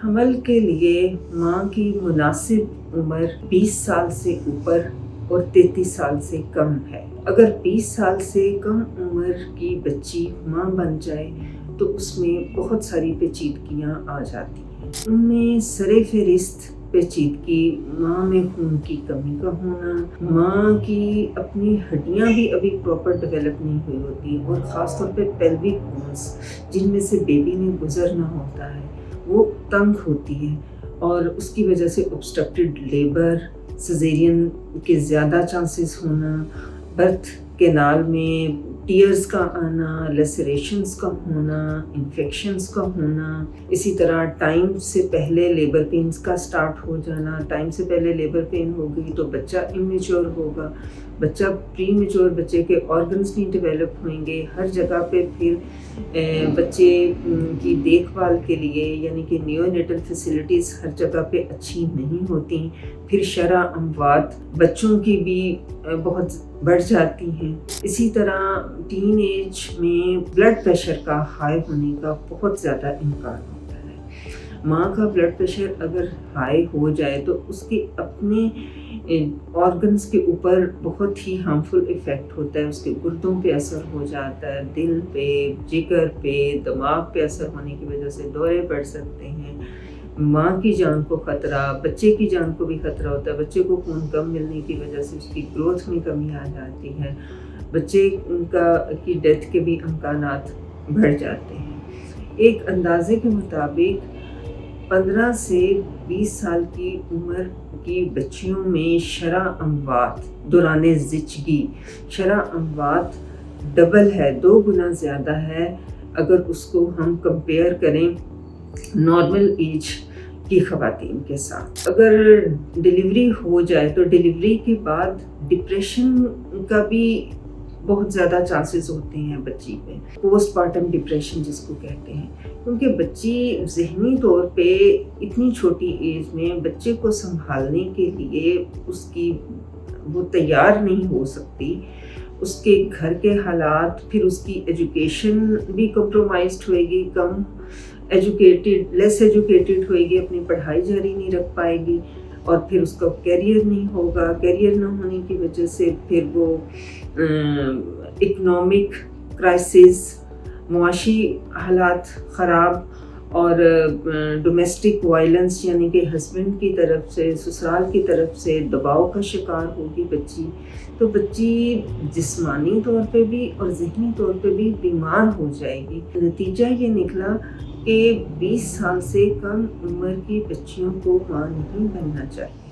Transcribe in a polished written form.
حمل کے لیے ماں کی مناسب عمر 20 سال سے اوپر اور 33 سال سے کم ہے۔ اگر 20 سال سے کم عمر کی بچی ماں بن جائے تو اس میں بہت ساری پیچیدگیاں آ جاتی ہیں۔ ان میں سر فہرست پیچیدگی ماں میں خون کی کمی کا ہونا، ماں کی اپنی ہڈیاں بھی ابھی پراپر ڈیولپ نہیں ہوئی ہوتی، اور خاص طور پہ پیلوک بونز جن میں سے بیبی نے گزرنا ہوتا ہے وہ تنگ ہوتی ہے، اور اس کی وجہ سے obstructed لیبر، سیزیرین کے زیادہ چانسز ہونا، برتھ کینال میں ٹیئرز کا آنا، لیسریشنز کا ہونا، انفیکشنز کا ہونا، اسی طرح ٹائم سے پہلے لیبر پینز کا سٹارٹ ہو جانا۔ ٹائم سے پہلے لیبر پین ہو گئی تو بچہ امیچور ہوگا، بچہ پری میچور، بچے کے آرگنز نہیں ڈیولپ ہوئیں گے۔ ہر جگہ پہ پھر بچے کی دیکھ بھال کے لیے یعنی کہ نیو نیٹل فیسلٹیز ہر جگہ پہ اچھی نہیں ہوتی، پھر شرح اموات بچوں کی بھی بہت بڑھ جاتی ہیں۔ اسی طرح ٹین ایج میں بلڈ پریشر کا ہائی ہونے کا بہت زیادہ امکان ہوتا ہے۔ ماں کا بلڈ پریشر اگر ہائی ہو جائے تو اس کے اپنے آرگنز کے اوپر بہت ہی ہارمفل ایفیکٹ ہوتا ہے، اس کے گردوں پہ اثر ہو جاتا ہے، دل پہ، جگر پہ، دماغ پہ اثر ہونے کی وجہ سے دورے پڑ سکتے ہیں، ماں کی جان کو خطرہ، بچے کی جان کو بھی خطرہ ہوتا ہے۔ بچے کو خون کم ملنے کی وجہ سے اس کی گروتھ میں کمی آ جاتی ہے، بچے کی ڈیتھ کے بھی امکانات بڑھ جاتے ہیں۔ ایک اندازے کے مطابق 15 سے 20 سال کی عمر کی بچیوں میں شرح اموات دوران زچگی، شرح اموات ڈبل ہے، 2 گنا زیادہ ہے اگر اس کو ہم کمپیئر کریں نارمل ایج کی خواتین کے ساتھ۔ اگر ڈیلیوری ہو جائے تو ڈیلیوری کے بعد ڈپریشن کا بھی بہت زیادہ چانسز ہوتے ہیں بچی پہ، پوسٹ پارٹم ڈپریشن جس کو کہتے ہیں، کیونکہ بچی ذہنی طور پہ اتنی چھوٹی ایج میں بچے کو سنبھالنے کے لیے وہ تیار نہیں ہو سکتی۔ اس کے گھر کے حالات، پھر اس کی ایجوکیشن بھی کمپرومائزڈ ہوئے گی، لیس ایجوکیٹڈ ہوئے گی، اپنی پڑھائی جاری نہیں رکھ پائے گی، اور پھر اس کا کیریئر نہیں ہوگا۔ کیریئر نہ ہونے کی وجہ سے پھر وہ اکنامک کرائسس، معاشی حالات خراب، اور ڈومیسٹک وائلنس یعنی کہ ہسبینڈ کی طرف سے، سسرال کی طرف سے دباؤ کا شکار ہوگی بچی۔ تو بچی جسمانی طور پہ بھی اور ذہنی طور پہ بھی بیمار ہو جائے گی۔ نتیجہ یہ نکلا کہ 20 سال سے کم عمر کی بچیوں کو ماں نہیں بننا چاہیے۔